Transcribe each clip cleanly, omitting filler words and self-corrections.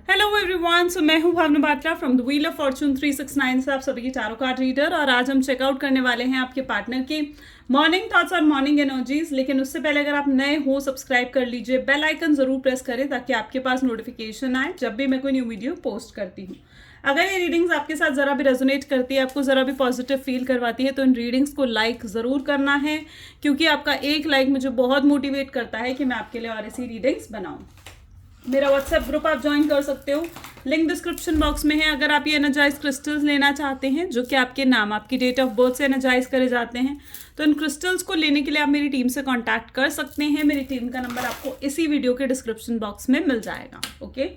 Hello everyone, so मैं हूं Bhavana Batla from the wheel of fortune 369 से आप सभी की टारो कार्ड रीडर। और आज हम चेकआउट करने वाले हैं आपके पार्टनर के मॉर्निंग थॉट्स और मॉर्निंग एनर्जीज। लेकिन उससे पहले अगर आप नए हो, सब्सक्राइब कर लीजिए, बेल आइकन जरूर प्रेस करें ताकि आपके पास नोटिफिकेशन आए जब भी मैं कोई न्यू वीडियो पोस्ट करती हूँ। अगर ये रीडिंग्स आपके साथ ज़रा भी रेजोनेट करती है, आपको ज़रा भी पॉजिटिव फील करवाती है, तो इन रीडिंग्स को लाइक ज़रूर करना है, क्योंकि आपका एक लाइक मुझे बहुत मोटिवेट करता है कि मैं आपके लिए और ऐसी रीडिंग्स बनाऊँ। मेरा व्हाट्सएप ग्रुप आप ज्वाइन कर सकते हो, लिंक डिस्क्रिप्शन बॉक्स में है। अगर आप ये एनर्जाइज क्रिस्टल्स लेना चाहते हैं जो कि आपके नाम, आपकी डेट ऑफ बर्थ से एनर्जाइज करे जाते हैं, तो इन क्रिस्टल्स को लेने के लिए आप मेरी टीम से कांटेक्ट कर सकते हैं। मेरी टीम का नंबर आपको इसी वीडियो के डिस्क्रिप्शन बॉक्स में मिल जाएगा। ओके,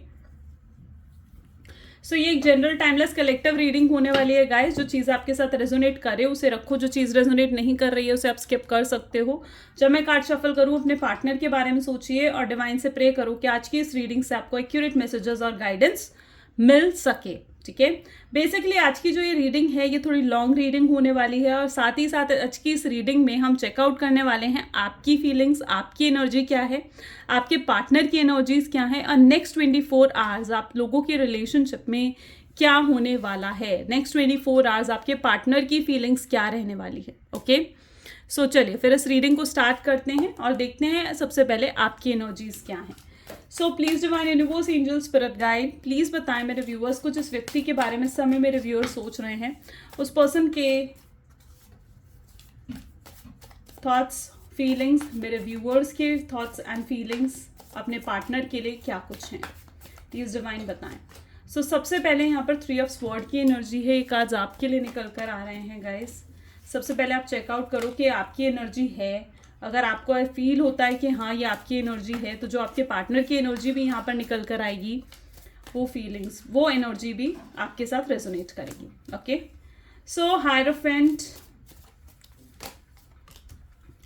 सो ये एक जनरल टाइमलेस कलेक्टिव रीडिंग होने वाली है गाइस। जो चीज़ आपके साथ रेजोनेट करे उसे रखो, जो चीज़ रेजोनेट नहीं कर रही है उसे आप स्किप कर सकते हो। जब मैं कार्ड शफल करूँ, अपने पार्टनर के बारे में सोचिए और डिवाइन से प्रे करो कि आज की इस रीडिंग से आपको एक्यूरेट मैसेजेस और गाइडेंस मिल सके। ठीक है, बेसिकली आज की जो ये रीडिंग है ये थोड़ी लॉन्ग रीडिंग होने वाली है, और साथ ही साथ आज की इस रीडिंग में हम चेकआउट करने वाले हैं आपकी फीलिंग्स, आपकी एनर्जी क्या है, आपके पार्टनर की एनर्जीज क्या है, और नेक्स्ट 24 आवर्स आप लोगों के रिलेशनशिप में क्या होने वाला है। नेक्स्ट 24 आवर्स आपके पार्टनर की फीलिंग्स क्या रहने वाली है। ओके, सो चलिए फिर इस रीडिंग को स्टार्ट करते हैं और देखते हैं सबसे पहले आपकी एनर्जीज क्या हैं। सो please divine universe, angel, spirit guide, please बताएं मेरे व्यूअर्स को जिस व्यक्ति के बारे में इस समय मेरे व्यूअर्स सोच रहे हैं, उस पर्सन के थॉट्स, फीलिंग्स, मेरे व्यूअर्स के थॉट्स एंड फीलिंग्स अपने पार्टनर के लिए क्या कुछ हैं, प्लीज डिवाइन बताएं। सो सबसे पहले यहाँ पर 3 ऑफ स्वॉर्ड की एनर्जी है, एक आज आपके लिए निकल कर आ रहे हैं गाइस। सबसे पहले आप चेकआउट करो कि आपकी एनर्जी है। अगर आपको फील होता है कि हाँ ये आपकी एनर्जी है, तो जो आपके पार्टनर की एनर्जी भी यहाँ पर निकल कर आएगी, वो फीलिंग्स, वो एनर्जी भी आपके साथ रेजोनेट करेगी। Okay, so hierophant,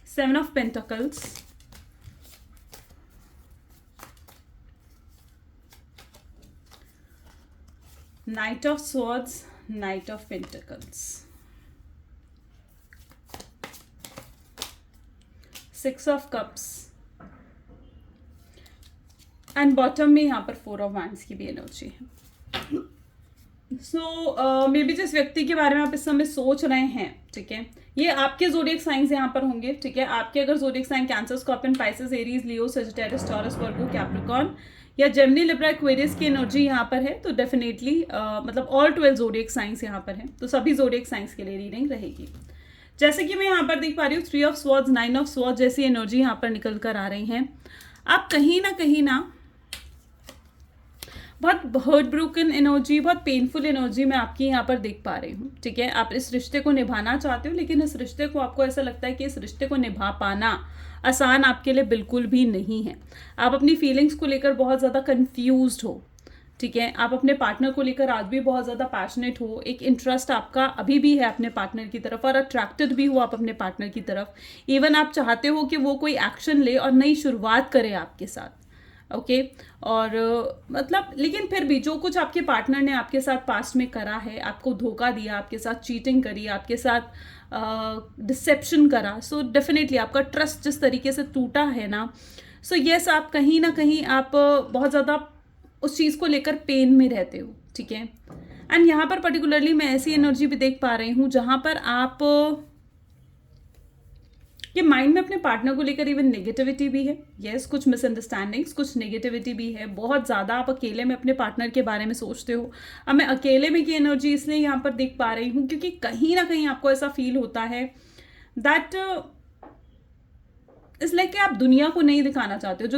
7 of pentacles, night of swords, night of pentacles, 6 of cups, and bottom में यहाँ पर 4 ऑफ वैंड्स की भी एनर्जी है। सो मे बी जिस व्यक्ति के बारे में आप इस समय सोच रहे हैं, ठीक है, ये आपके ज़ोडिएक साइंस यहाँ पर होंगे। ठीक है, आपके अगर zodiac sign Cancer, Scorpion, Pisces, Aries, Leo, Sagittarius, Taurus, Virgo, Capricorn या जेमिनी, लिब्रा, एक्वेरियस की एनर्जी यहाँ पर है, तो डेफिनेटली मतलब ऑल 12 ज़ोडिएक साइंस यहाँ पर है, तो सभी ज़ोडिएक साइंस के लिए रीडिंग रहेगी। जैसे कि मैं यहाँ पर देख पा रही हूँ 3 ऑफ स्वॉर्ड्स, 9 ऑफ स्वॉर्ड्स जैसी एनर्जी यहाँ पर निकल कर आ रही हैं। आप कहीं ना बहुत हर्ट ब्रोकन एनर्जी, बहुत पेनफुल एनर्जी मैं आपकी यहाँ पर देख पा रही हूँ। ठीक है, आप इस रिश्ते को निभाना चाहते हो, लेकिन इस रिश्ते को आपको ऐसा लगता है कि इस रिश्ते को निभा पाना आसान आपके लिए बिल्कुल भी नहीं है। आप अपनी फीलिंग्स को लेकर बहुत ज़्यादा कंफ्यूज्ड हो। ठीक है, आप अपने पार्टनर को लेकर आज भी बहुत ज़्यादा पैशनेट हो, एक इंटरेस्ट आपका अभी भी है अपने पार्टनर की तरफ, और अट्रैक्टेड भी हो आप अपने पार्टनर की तरफ। इवन आप चाहते हो कि वो कोई एक्शन ले और नई शुरुआत करे आपके साथ। ओके, और मतलब लेकिन फिर भी जो कुछ आपके पार्टनर ने आपके साथ पास्ट में करा है, आपको धोखा दिया, आपके साथ चीटिंग करी, आपके साथ डिसेप्शन करा, सो डेफिनेटली आपका ट्रस्ट जिस तरीके से टूटा है ना, सो येस आप कहीं ना कहीं आप बहुत ज़्यादा उस चीज़ को लेकर पेन में रहते हो। ठीक है, एंड यहाँ पर पर्टिकुलरली मैं ऐसी एनर्जी भी देख पा रही हूँ जहाँ पर आप ये माइंड में अपने पार्टनर को लेकर इवन नेगेटिविटी भी है। यस, कुछ मिसअंडरस्टैंडिंग्स, कुछ नेगेटिविटी भी है। बहुत ज़्यादा आप अकेले में अपने पार्टनर के बारे में सोचते हो। अब मैं अकेले में की एनर्जी इसलिए यहाँ पर देख पा रही हूँ क्योंकि कहीं ना कहीं आपको ऐसा फील होता है दैट इस लाइक कि आप दुनिया को नहीं दिखाना चाहते हो।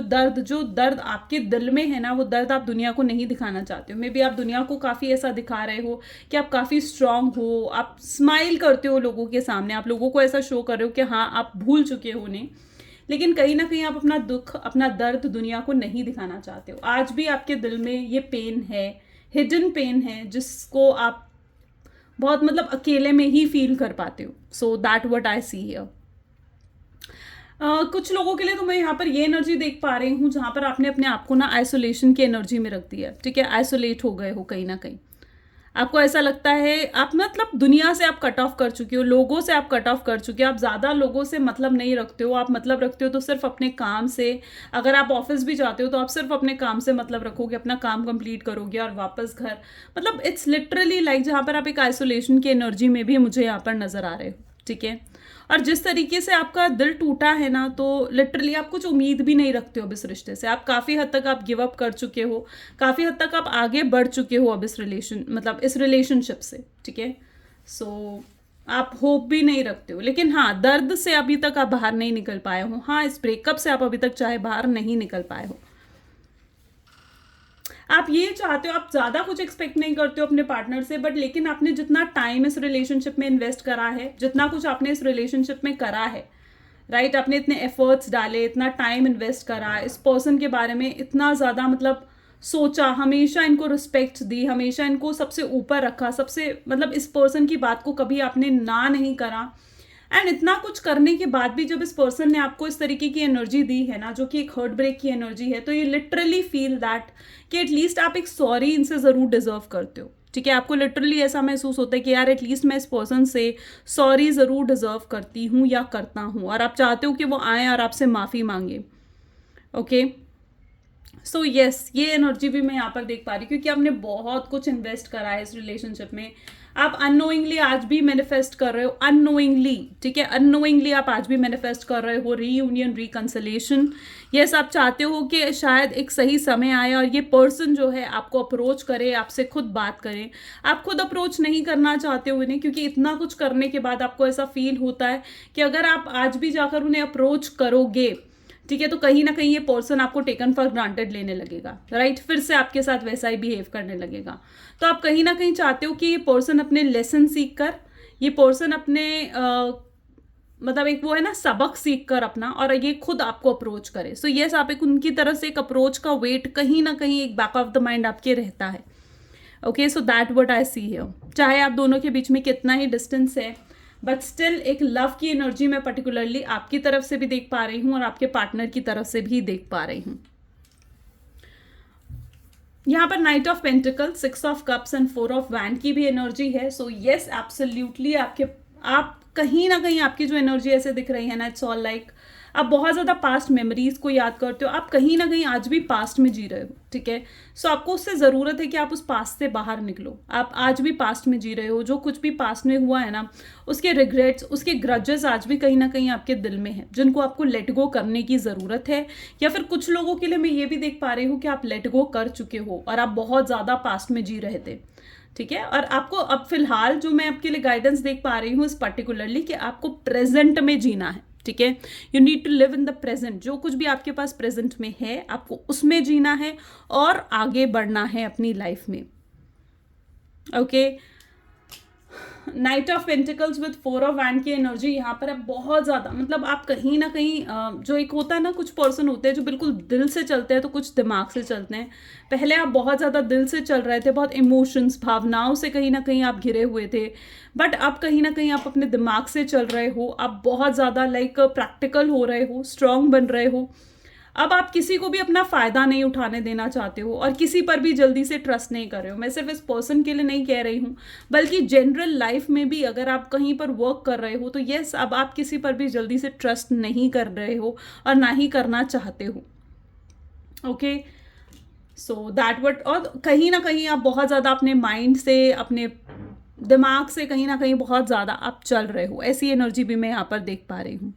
जो दर्द आपके दिल में है ना, वो दर्द आप दुनिया को नहीं दिखाना चाहते हो। मे बी आप दुनिया को काफ़ी ऐसा दिखा रहे हो कि आप काफ़ी स्ट्रांग हो, आप स्माइल करते हो लोगों के सामने, आप लोगों को ऐसा शो कर रहे हो कि हाँ आप भूल चुके हो उन्हें, लेकिन कहीं ना कहीं आप अपना दुख, अपना दर्द दुनिया को नहीं दिखाना चाहते हो। आज भी आपके दिल में ये पेन है, हिडन पेन है, जिसको आप बहुत मतलब अकेले में ही फील कर पाते हो। So that what I see here. कुछ लोगों के लिए तो मैं यहाँ पर ये एनर्जी देख पा रही हूँ जहाँ पर आपने अपने आप को ना आइसोलेशन की एनर्जी में रख दिया। ठीक है, आइसोलेट हो गए हो कहीं ना कहीं। आपको ऐसा लगता है आप मतलब दुनिया से आप कट ऑफ कर चुके हो, लोगों से आप कट ऑफ कर चुके हो, आप ज़्यादा लोगों से मतलब नहीं रखते हो, आप मतलब रखते हो तो सिर्फ अपने काम से। अगर आप ऑफिस भी जाते हो तो आप सिर्फ अपने काम से मतलब रखोगे, अपना काम कंप्लीट करोगे और वापस घर। मतलब इट्स लिटरली लाइक जहाँ पर आप एक आइसोलेशन की एनर्जी में भी मुझे यहाँ पर नज़र आ रहे हो, ठीक है। और जिस तरीके से आपका दिल टूटा है ना, तो लिटरली आप कुछ उम्मीद भी नहीं रखते हो अब इस रिश्ते से। आप काफ़ी हद तक आप गिव अप कर चुके हो, काफ़ी हद तक आप आगे बढ़ चुके हो अब इस रिलेशनशिप से, ठीक है। सो आप होप भी नहीं रखते हो, लेकिन हाँ, दर्द से अभी तक आप बाहर नहीं निकल पाए हो। हाँ, इस ब्रेकअप से आप अभी तक चाहे बाहर नहीं निकल पाए हो। आप ये चाहते हो, आप ज़्यादा कुछ एक्सपेक्ट नहीं करते हो अपने पार्टनर से, बट लेकिन आपने जितना टाइम इस रिलेशनशिप में इन्वेस्ट करा है, जितना कुछ आपने इस रिलेशनशिप में करा है, राइट, आपने इतने एफर्ट्स डाले, इतना टाइम इन्वेस्ट करा, इस पर्सन के बारे में इतना ज़्यादा मतलब सोचा, हमेशा इनको रिस्पेक्ट दी, हमेशा इनको सबसे ऊपर रखा, सबसे मतलब इस पर्सन की बात को कभी आपने ना नहीं करा। एंड इतना कुछ करने के बाद भी जब इस पर्सन ने आपको इस तरीके की एनर्जी दी है ना, जो कि एक हर्ट ब्रेक की एनर्जी है, तो यू लिटरली फील दैट कि एटलीस्ट आप एक सॉरी इनसे ज़रूर डिजर्व करते हो, ठीक है। आपको लिटरली ऐसा महसूस होता है कि यार एटलीस्ट मैं इस पर्सन से सॉरी ज़रूर डिजर्व करती हूँ या करता हूँ, और आप चाहते हो कि वो आए और आपसे माफ़ी मांगे। ओके, सो यस, ये एनर्जी भी मैं यहाँ पर देख पा रही हूँ, क्योंकि आपने बहुत कुछ इन्वेस्ट करा है इस रिलेशनशिप में। आप अननोइंगली आज भी मैनिफेस्ट कर रहे हो, अननोइंगली, ठीक है, अननोइंगली आप आज भी मैनिफेस्ट कर रहे हो रीयूनियन, रिकंसिलेशन। यस, आप चाहते हो कि शायद एक सही समय आए और ये पर्सन जो है आपको अप्रोच करे, आपसे खुद बात करें। आप खुद अप्रोच नहीं करना चाहते हो इन्हें, क्योंकि इतना कुछ करने के बाद आपको ऐसा फील होता है कि अगर आप आज भी जाकर उन्हें अप्रोच करोगे, ठीक है, तो कहीं ना कहीं ये पर्सन आपको टेकन फॉर ग्रांटेड लेने लगेगा, राइट, फिर से आपके साथ वैसा ही बिहेव करने लगेगा। तो आप कहीं ना कहीं चाहते हो कि ये पर्सन अपने लेसन सीख कर, ये पर्सन अपने मतलब एक वो है ना सबक सीख कर अपना, और ये खुद आपको अप्रोच करे। सो यस, आप एक उनकी तरफ से एक अप्रोच का वेट कहीं ना कहीं एक बैक ऑफ द माइंड आपके रहता है। Okay, so that what I see here. चाहे आप दोनों के बीच में कितना ही डिस्टेंस है, बट स्टिल एक लव की एनर्जी मैं पर्टिकुलरली आपकी तरफ से भी देख पा रही हूँ और आपके पार्टनर की तरफ से भी देख पा रही हूँ। यहाँ पर night of pentacle, 6 of cups and 4 of wand की भी एनर्जी है। सो यस, एब्सोल्युटली आप कहीं ना कहीं आपकी जो एनर्जी ऐसे दिख रही है ना, इट्स ऑल लाइक आप बहुत ज़्यादा पास्ट मेमोरीज को याद करते हो, आप कहीं ना कहीं आज भी पास्ट में जी रहे हो, ठीक है। सो आपको उससे ज़रूरत है कि आप उस पास्ट से बाहर निकलो। आप आज भी पास्ट में जी रहे हो, जो कुछ भी पास्ट में हुआ है ना, उसके रिग्रेट्स, उसके ग्रजेस आज भी कहीं ना कहीं आपके दिल में है, जिनको आपको लेट गो करने की ज़रूरत है। या फिर कुछ लोगों के लिए मैं ये भी देख पा रही हूँ कि आप लेट गो कर चुके हो और आप बहुत ज़्यादा पास्ट में जी रहे थे, ठीक है। और आपको अब फिलहाल जो मैं आपके लिए गाइडेंस देख पा रही हूँ इस पर्टिकुलरली, कि आपको प्रेजेंट में जीना है, ठीक है। You need to live in the present. जो कुछ भी आपके पास प्रेजेंट में है, आपको उसमें जीना है और आगे बढ़ना है अपनी लाइफ में। Okay, night of pentacles with 4 of wand की एनर्जी यहाँ पर है बहुत ज़्यादा। मतलब आप कहीं ना कहीं जो एक होता है ना, कुछ पर्सन होते हैं जो बिल्कुल दिल से चलते हैं तो कुछ दिमाग से चलते हैं। पहले आप बहुत ज़्यादा दिल से चल रहे थे, बहुत इमोशंस, भावनाओं से कहीं ना कहीं आप घिरे हुए थे, बट अब कहीं ना कहीं आप अपने दिमाग से चल रहे हो। आप बहुत ज़्यादा लाइक प्रैक्टिकल हो रहे हो, स्ट्रांग बन रहे हो। अब आप किसी को भी अपना फ़ायदा नहीं उठाने देना चाहते हो और किसी पर भी जल्दी से ट्रस्ट नहीं कर रहे हो। मैं सिर्फ इस पर्सन के लिए नहीं कह रही हूँ, बल्कि जनरल लाइफ में भी अगर आप कहीं पर वर्क कर रहे हो तो यस, अब आप किसी पर भी जल्दी से ट्रस्ट नहीं कर रहे हो और ना ही करना चाहते हो। ओके, सो दैट वट, और कहीं ना कहीं आप बहुत ज़्यादा अपने माइंड से, अपने दिमाग से कहीं ना कहीं बहुत ज़्यादा आप चल रहे हो। ऐसी एनर्जी भी मैं यहाँ पर देख पा रही हूँ।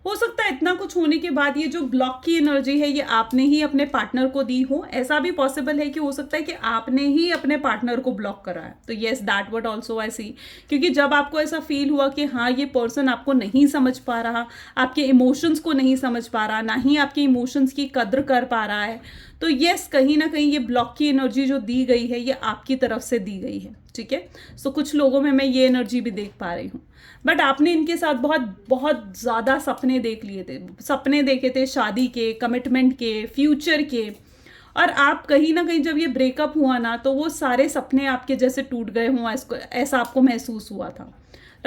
हो सकता है इतना कुछ होने के बाद ये जो ब्लॉक की एनर्जी है ये आपने ही अपने पार्टनर को दी हो। ऐसा भी पॉसिबल है कि हो सकता है कि आपने ही अपने पार्टनर को ब्लॉक करा है। तो yes, that what also I see, क्योंकि जब आपको ऐसा फील हुआ कि हाँ, ये पर्सन आपको नहीं समझ पा रहा, आपके इमोशंस को नहीं समझ पा रहा, ना ही आपके इमोशंस की कद्र कर पा रहा है, तो येस, कहीं ना कहीं ये ब्लॉक की एनर्जी जो दी गई है ये आपकी तरफ से दी गई है, ठीक है। सो कुछ लोगों में मैं ये एनर्जी भी देख पा रही हूँ। बट आपने इनके साथ बहुत बहुत ज़्यादा सपने देख लिए थे, सपने देखे थे शादी के, कमिटमेंट के, फ्यूचर के, और आप कहीं ना कहीं जब ये ब्रेकअप हुआ ना, तो वो सारे सपने आपके जैसे टूट गए हों, ऐसा आपको महसूस हुआ था,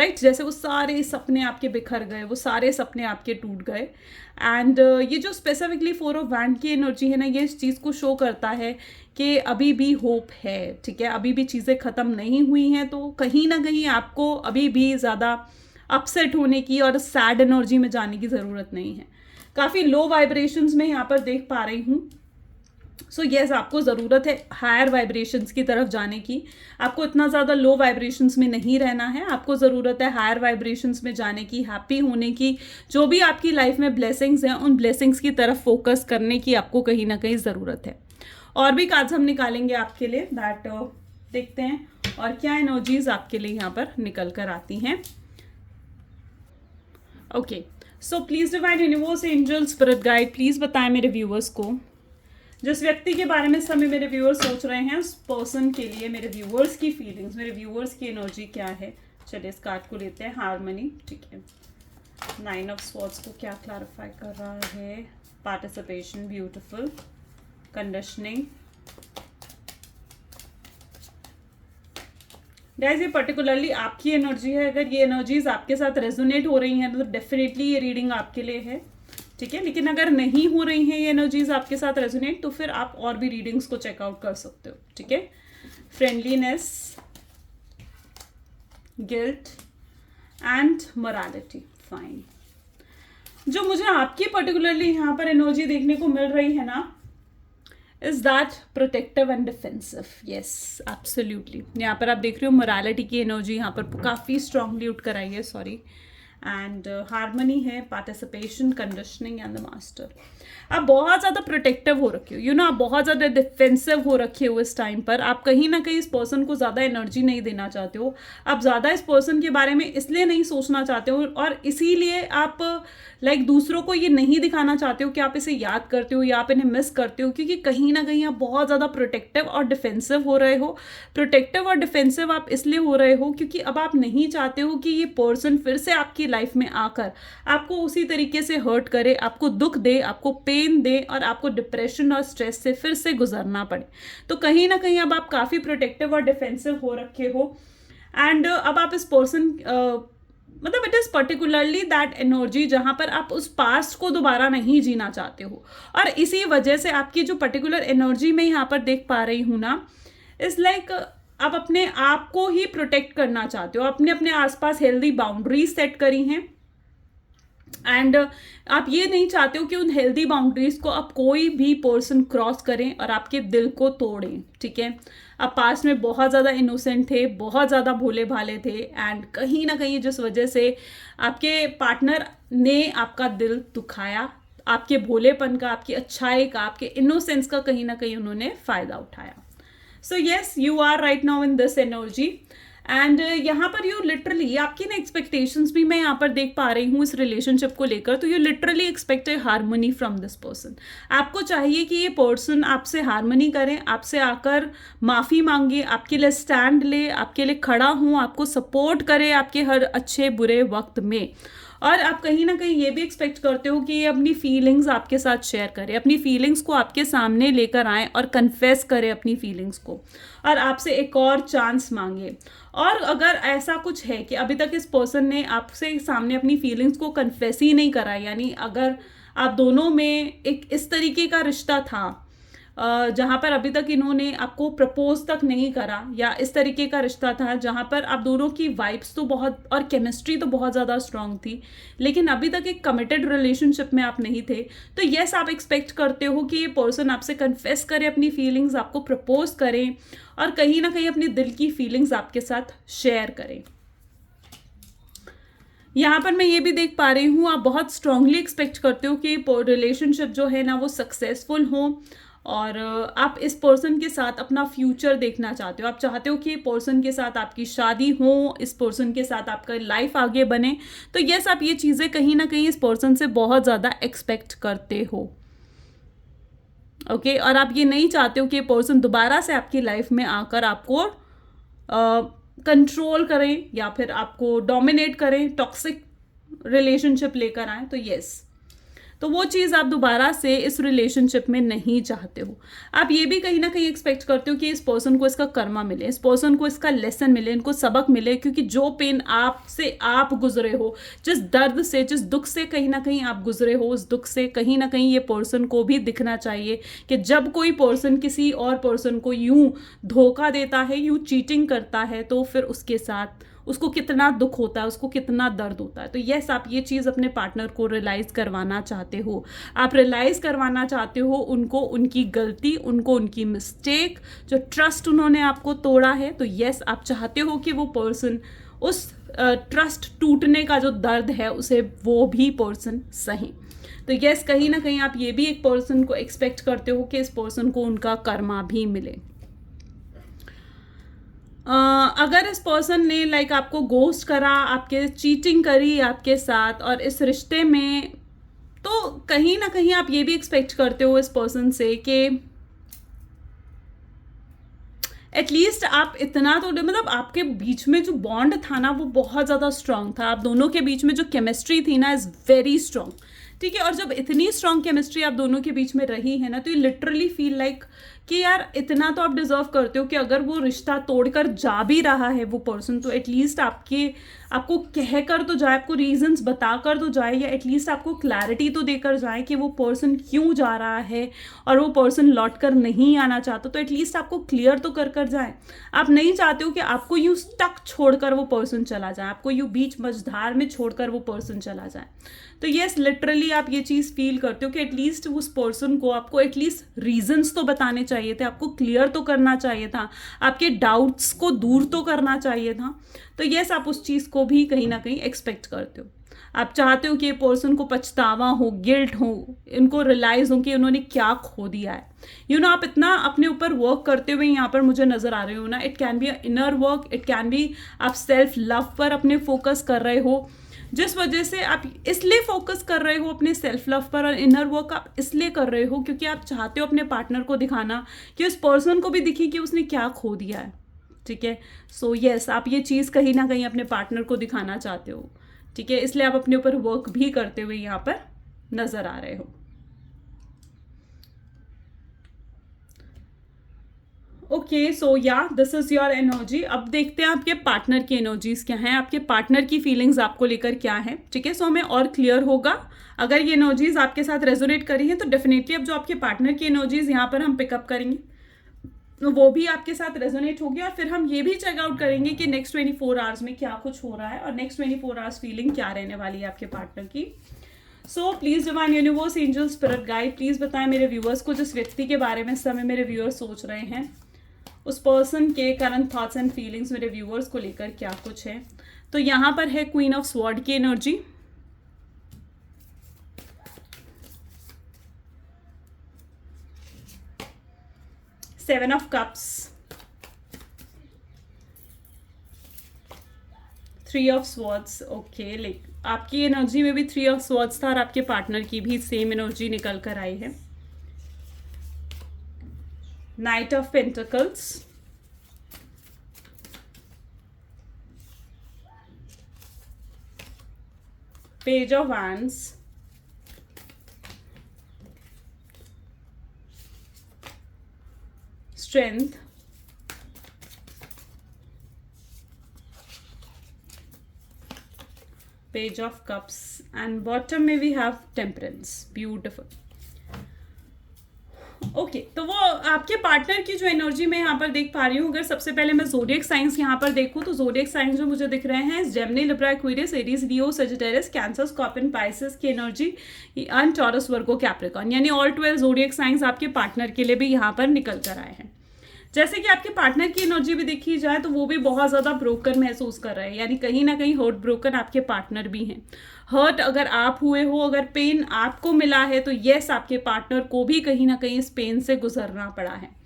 राइट जैसे वो सारे सपने आपके बिखर गए, वो सारे सपने आपके टूट गए। एंड ये जो स्पेसिफिकली 4 ऑफ वैंड की एनर्जी है ना, ये इस चीज़ को शो करता है कि अभी भी होप है, ठीक है, अभी भी चीज़ें ख़त्म नहीं हुई हैं। तो कहीं ना कहीं आपको अभी भी ज़्यादा अपसेट होने की और सैड एनर्जी में जाने की ज़रूरत नहीं है। काफ़ी लो वाइब्रेशंस में यहाँ पर देख पा रही हूँ। सो येस, आपको ज़रूरत है हायर वाइब्रेशंस की तरफ जाने की। आपको इतना ज़्यादा लो वाइब्रेशंस में नहीं रहना है, आपको ज़रूरत है हायर वाइब्रेशंस में जाने की, हैप्पी होने की। जो भी आपकी लाइफ में ब्लेसिंग्स हैं उन ब्लेसिंग्स की तरफ फोकस करने की आपको कहीं ना कहीं ज़रूरत है। और भी कार्ड्स हम निकालेंगे आपके लिए, दैट देखते हैं और क्या एनर्जीज आपके लिए यहाँ पर निकल कर आती हैं। Okay, so please divine universe, angel, spirit guide, please बताएं मेरे व्यूअर्स को, जिस व्यक्ति के बारे में इस समय मेरे व्यूअर्स सोच रहे हैं, उस पर्सन के लिए मेरे व्यूअर्स की फीलिंग्स, मेरे व्यूअर्स की एनर्जी क्या है। चलिए इस कार्ड को लेते हैं, हार्मनी, ठीक है। 9 ऑफ स्वॉर्ड्स को क्या क्लैरिफाई कर रहा है? Participation, beautiful, conditioning. गाइस ये पर्टिकुलरली आपकी एनर्जी है। अगर ये एनर्जीज आपके साथ रेजोनेट हो रही हैं तो डेफिनेटली ये रीडिंग आपके लिए है, ठीक है। लेकिन अगर नहीं हो रही हैं ये एनर्जीज आपके साथ रेजोनेट, तो फिर आप और भी रीडिंग्स को चेकआउट कर सकते हो, ठीक है। Friendliness, guilt and morality, fine. जो मुझे आपकी पर्टिकुलरली यहाँ पर एनर्जी देखने को मिल रही है ना, is that protective and defensive. Yes, absolutely. यहाँ पर आप देख रहे हो मोरालिटी की एनर्जी यहाँ पर काफ़ी स्ट्रांगली उठ कर आई है, सॉरी। एंड हार्मनी है, participation, conditioning and the master. आप बहुत ज़्यादा प्रोटेक्टिव हो रखे हो, यू नो, आप बहुत ज़्यादा डिफेंसिव हो रखे हो इस टाइम पर। आप कहीं ना कहीं इस पर्सन को ज़्यादा एनर्जी नहीं देना चाहते हो, आप ज़्यादा इस पर्सन के बारे में इसलिए नहीं सोचना चाहते हो, और इसीलिए आप दूसरों को ये नहीं दिखाना चाहते हो कि आप इसे याद करते हो या आप इन्हें मिस करते हो, क्योंकि कहीं ना कहीं आप बहुत ज़्यादा प्रोटेक्टिव और डिफेंसिव हो रहे हो। प्रोटेक्टिव और डिफेंसिव आप इसलिए हो रहे हो क्योंकि अब आप नहीं चाहते हो कि ये पर्सन फिर से आपकी लाइफ में आकर आपको उसी तरीके से हर्ट करे, आपको दुख दे, आपको पेन दे और आपको डिप्रेशन और स्ट्रेस से फिर से गुजरना पड़े। तो कहीं ना कहीं अब आप काफ़ी प्रोटेक्टिव और डिफेंसिव हो रखे हो। एंड अब आप इस पर्सन मतलब it is particularly that energy जहाँ पर आप उस पास्ट को दोबारा नहीं जीना चाहते हो, और इसी वजह से आपकी जो पर्टिकुलर एनर्जी में यहाँ पर देख पा रही हूँ ना, इज लाइक आप अपने आप को ही प्रोटेक्ट करना चाहते हो, अपने अपने आसपास हेल्दी बाउंड्रीज सेट करी हैं। एंड आप ये नहीं चाहते हो कि उन हेल्दी बाउंड्रीज को अब कोई भी पर्सन क्रॉस करें और आपके दिल को तोड़ें, ठीक है। आप पास में बहुत ज़्यादा इनोसेंट थे, बहुत ज़्यादा भोले भाले थे, एंड कहीं ना कहीं जिस वजह से आपके पार्टनर ने आपका दिल दुखाया, आपके भोलेपन का, आपकी अच्छाई का, आपके इनोसेंस का कहीं ना कहीं उन्होंने फ़ायदा उठाया। So yes, you are right now in this energy. And यहाँ पर यू लिटरली, आपकी ना एक्सपेक्टेशंस भी मैं यहाँ पर देख पा रही हूँ इस रिलेशनशिप को लेकर। तो you literally expect A harmony from this person. आपको चाहिए कि ये पर्सन आपसे हारमोनी करें, आपसे आकर माफ़ी मांगे, आपके लिए स्टैंड ले, आपके लिए खड़ा हो, आपको सपोर्ट करे आपके हर अच्छे बुरे वक्त में। और आप कहीं ना कहीं ये भी एक्सपेक्ट करते हो कि ये अपनी फीलिंग्स आपके साथ शेयर करे, अपनी फीलिंग्स को आपके सामने लेकर आए और कन्फेस करे अपनी फीलिंग्स को, और आपसे एक और चांस मांगे। और अगर ऐसा कुछ है कि अभी तक इस पर्सन ने आपसे सामने अपनी फीलिंग्स को कन्फेस ही नहीं करा, यानी अगर आप दोनों में एक इस तरीके का रिश्ता था जहाँ पर अभी तक इन्होंने आपको प्रपोज तक नहीं करा, या इस तरीके का रिश्ता था जहाँ पर आप दोनों की वाइब्स तो बहुत और केमिस्ट्री तो बहुत ज़्यादा स्ट्रांग थी, लेकिन अभी तक एक कमिटेड रिलेशनशिप में आप नहीं थे, तो येस, आप एक्सपेक्ट करते हो कि ये पर्सन आपसे कन्फेस करे अपनी फीलिंग्स, आपको प्रपोज करें और कहीं ना कहीं अपनी दिल की फीलिंग्स आपके साथ शेयर करें। यहाँ पर मैं ये भी देख पा रही हूँ, आप बहुत स्ट्रांगली एक्सपेक्ट करते हो कि रिलेशनशिप जो है ना वो सक्सेसफुल हो, और आप इस पर्सन के साथ अपना फ्यूचर देखना चाहते हो। आप चाहते हो कि पर्सन के साथ आपकी शादी हो, इस पर्सन के साथ आपका लाइफ आगे बने। तो यस, आप ये चीज़ें कहीं ना कहीं इस पर्सन से बहुत ज़्यादा एक्सपेक्ट करते हो, ओके। और आप ये नहीं चाहते हो कि पर्सन दोबारा से आपकी लाइफ में आकर आपको कंट्रोल करें या फिर आपको डोमिनेट करें, टॉक्सिक रिलेशनशिप लेकर आए। तो यस, तो वो चीज़ आप दोबारा से इस रिलेशनशिप में नहीं चाहते हो। आप ये भी कहीं ना कहीं एक्सपेक्ट करते हो कि इस पर्सन को इसका कर्मा मिले, इस पर्सन को इसका लेसन मिले, इनको सबक मिले, क्योंकि जो पेन आपसे आप गुजरे हो, जिस दर्द से, जिस दुख से कहीं ना कहीं आप गुजरे हो, उस दुख से कहीं ना कहीं ये पर्सन को भी दिखना चाहिए कि जब कोई पर्सन किसी और पर्सन को यूं धोखा देता है, यूं चीटिंग करता है, तो फिर उसके साथ उसको कितना दुख होता है, उसको कितना दर्द होता है। तो यस, आप ये चीज़ अपने पार्टनर को रियलाइज़ करवाना चाहते हो। आप रियलाइज़ करवाना चाहते हो उनको उनकी गलती, उनको उनकी मिस्टेक, जो ट्रस्ट उन्होंने आपको तोड़ा है। तो यस, आप चाहते हो कि वो पर्सन उस ट्रस्ट टूटने का जो दर्द है उसे वो भी पर्सन सही। तो यस, कहीं ना कहीं आप ये भी एक पर्सन को एक्सपेक्ट करते हो कि इस पर्सन को उनका कर्मा भी मिले। अगर इस पर्सन ने लाइक आपको गोस्ट करा, आपके चीटिंग करी आपके साथ और इस रिश्ते में, तो कहीं ना कहीं आप ये भी एक्सपेक्ट करते हो इस पर्सन से कि एटलीस्ट आप इतना तो, मतलब आपके बीच में जो बॉन्ड था ना वो बहुत ज़्यादा स्ट्रांग था। आप दोनों के बीच में जो केमिस्ट्री थी ना इज़ वेरी स्ट्रांग, ठीक है। और जब इतनी स्ट्रांग केमिस्ट्री आप दोनों के बीच में रही है ना, तो यू लिटरली फील लाइक कि यार इतना तो आप डिजर्व करते हो कि अगर वो रिश्ता तोड़कर जा भी रहा है वो पर्सन, तो एटलीस्ट आपको कह कर तो जाए, आपको रीजंस बता कर तो जाए, या एटलीस्ट आपको क्लैरिटी तो देकर जाए कि वो पर्सन क्यों जा रहा है और वो पर्सन लौट कर नहीं आना चाहता। तो एटलीस्ट आपको क्लियर तो कर जाए। आप नहीं चाहते हो कि आपको यूँ स्टक छोड़कर वो पर्सन चला जाए, आपको यूँ बीच मझधार में छोड़कर वो पर्सन चला जाए। तो येस, लिटरली आप ये चीज़ फील करते हो कि एटलीस्ट उस पर्सन को आपको एटलीस्ट रीजंस तो बताने चाहिए थे, आपको क्लियर तो करना चाहिए था, आपके डाउट्स को दूर तो करना चाहिए था। तो येस, आप उस चीज़ को भी कहीं ना कहीं एक्सपेक्ट करते हो। आप चाहते हो कि ये पर्सन को पछतावा हो, गिल्ट हो, इनको रियलाइज हो कि उन्होंने क्या खो दिया है। आप इतना अपने ऊपर वर्क करते हुए यहाँ पर मुझे नजर आ रहे हो ना। It can be a inner work, it can be आप सेल्फ लव पर अपने फोकस कर रहे हो, जिस वजह से आप इसलिए फोकस कर रहे हो अपने सेल्फ लव पर, और इनर वर्क आप इसलिए कर रहे हो क्योंकि आप चाहते हो अपने पार्टनर को दिखाना कि उस पर्सन को भी दिखे कि उसने क्या खो दिया है, ठीक है। सो यस, आप ये चीज़ कहीं ना कहीं अपने पार्टनर को दिखाना चाहते हो, ठीक है। इसलिए आप अपने ऊपर वर्क भी करते हुए यहाँ पर नजर आ रहे हो। ओके, सो या दिस इज योर एनर्जी। अब देखते हैं आपके पार्टनर की एनर्जीज क्या हैं, आपके पार्टनर की फीलिंग्स आपको लेकर क्या है, ठीक है। सो हमें और क्लियर होगा अगर ये एनर्जीज आपके साथ रेजोनेट करी हैं, तो डेफिनेटली अब जो आपके पार्टनर की एनर्जीज यहाँ पर हम पिकअप करेंगे वो भी आपके साथ रेजोनेट होगी, और फिर हम ये भी चेकआउट करेंगे कि नेक्स्ट 24 आवर्स में क्या कुछ हो रहा है और नेक्स्ट 24 आवर्स फीलिंग क्या रहने वाली है आपके पार्टनर की। सो please divine universe, angel, spirit guide, please बताएं मेरे व्यूअर्स को, जिस व्यक्ति के बारे में इस समय मेरे व्यूअर्स सोच रहे हैं, उस पर्सन के करंट थॉट्स एंड फीलिंग्स मेरे व्यूअर्स को लेकर क्या कुछ है। तो यहाँ पर है क्वीन ऑफ स्वॉर्ड की energy, seven of cups, three of swords. Okay, like आपकी एनर्जी में भी थ्री ऑफ स्वॉर्ड्स था और आपके पार्टनर की भी सेम एनर्जी निकल कर आई है। Knight of pentacles, page of wands, strength, page of cups, and bottom में we have temperance. Beautiful. Okay, तो वो आपके पार्टनर की जो एनर्जी मैं यहाँ पर देख पा रही हूँ, अगर सबसे पहले मैं ज़ोडिएक साइंस यहाँ पर देखूँ तो ज़ोडिएक साइंस जो मुझे दिख रहे हैं Gemini, Libra, Aquarius, Aries, Leo, Sagittarius, cancer, Scorpion, Pisces की energy and taurus, Virgo, Capricorn, यानी ऑल 12 ज़ोडिएक साइंस आपके पार्टनर के लिए भी यहाँ पर निकल कर आए हैं। जैसे कि आपके पार्टनर की एनर्जी भी देखी जाए तो वो भी बहुत ज़्यादा ब्रोकन महसूस कर रहे हैं, यानी कहीं ना कहीं हर्ट ब्रोकन आपके पार्टनर भी हैं। हर्ट अगर आप हुए हो, अगर पेन आपको मिला है, तो येस आपके पार्टनर को भी कहीं ना कहीं इस पेन से गुजरना पड़ा है।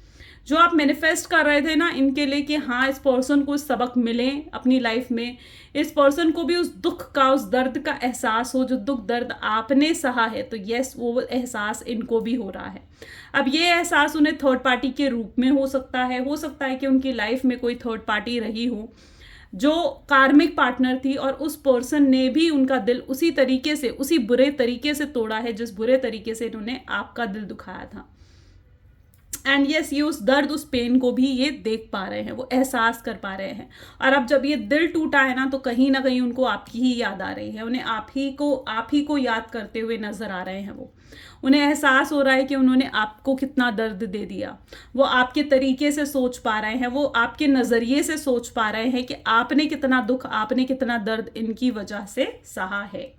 जो आप मैनिफेस्ट कर रहे थे ना इनके लिए कि हाँ इस पर्सन को सबक मिले अपनी लाइफ में, इस पर्सन को भी उस दुख का, उस दर्द का एहसास हो जो दुख दर्द आपने सहा है, तो यस वो एहसास इनको भी हो रहा है। अब ये एहसास उन्हें थर्ड पार्टी के रूप में हो सकता है कि उनकी लाइफ में कोई थर्ड पार्टी रही हो, जो कार्मिक पार्टनर थी, और उस पर्सन ने भी उनका दिल उसी तरीके से, उसी बुरे तरीके से तोड़ा है जिस बुरे तरीके से इन्होंने आपका दिल दुखाया था। एंड यस, ये उस दर्द, उस पेन को भी ये देख पा रहे हैं, वो एहसास कर पा रहे हैं। और अब जब ये दिल टूटा है ना, तो कहीं ना कहीं उनको आपकी ही याद आ रही है, उन्हें आप ही को याद करते हुए नजर आ रहे हैं। वो उन्हें एहसास हो रहा है कि उन्होंने आपको कितना दर्द दे दिया। वो आपके तरीके से सोच पा रहे हैं, वो आपके नज़रिए से सोच पा रहे हैं कि आपने कितना दुख, आपने कितना दर्द इनकी वजह से सहा है।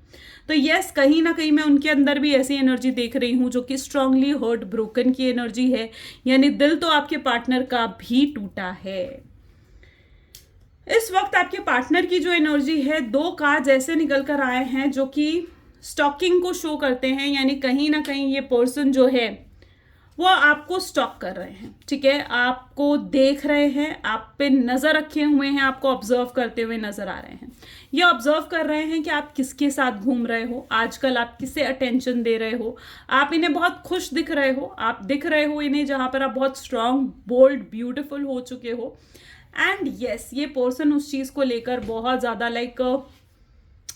तो यस, कहीं ना कहीं मैं उनके अंदर भी ऐसी एनर्जी देख रही हूँ जो कि स्ट्रांगली हर्ट, ब्रोकन की एनर्जी है, यानी दिल तो आपके पार्टनर का भी टूटा है। इस वक्त आपके पार्टनर की जो एनर्जी है, 2 कार्ड ऐसे निकल कर आए हैं जो कि स्टॉकिंग को शो करते हैं, यानी कहीं ना कहीं ये पर्सन जो है वो आपको स्टॉक कर रहे हैं, ठीक है, आपको देख रहे हैं, आप पे नजर रखे हुए हैं, आपको ऑब्जर्व करते हुए नजर आ रहे हैं। ये ऑब्जर्व कर रहे हैं कि आप किसके साथ घूम रहे हो, आजकल आप किससे अटेंशन दे रहे हो, आप इन्हें बहुत खुश दिख रहे हो, आप दिख रहे हो इन्हें जहां पर आप बहुत स्ट्रांग, बोल्ड, ब्यूटिफुल हो चुके हो। एंड यस, ये पर्सन उस चीज को लेकर बहुत ज्यादा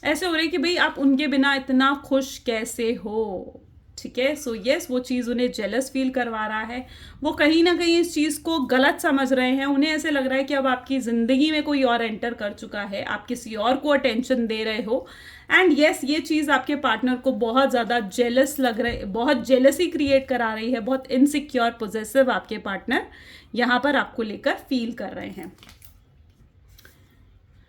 ऐसे हो रही है कि भाई आप उनके बिना इतना खुश कैसे हो, ठीक है। सो यस, वो चीज़ उन्हें जेलस फील करवा रहा है, वो कहीं ना कहीं इस चीज़ को गलत समझ रहे हैं। उन्हें ऐसे लग रहा है कि अब आपकी ज़िंदगी में कोई और एंटर कर चुका है, आप किसी और को अटेंशन दे रहे हो। एंड यस, ये चीज़ आपके पार्टनर को बहुत ज़्यादा जेलस लग रही, बहुत जेलसी क्रिएट करा रही है, बहुत इनसिक्योर, पॉजेसिव आपके पार्टनर यहाँ पर आपको लेकर फील कर रहे हैं।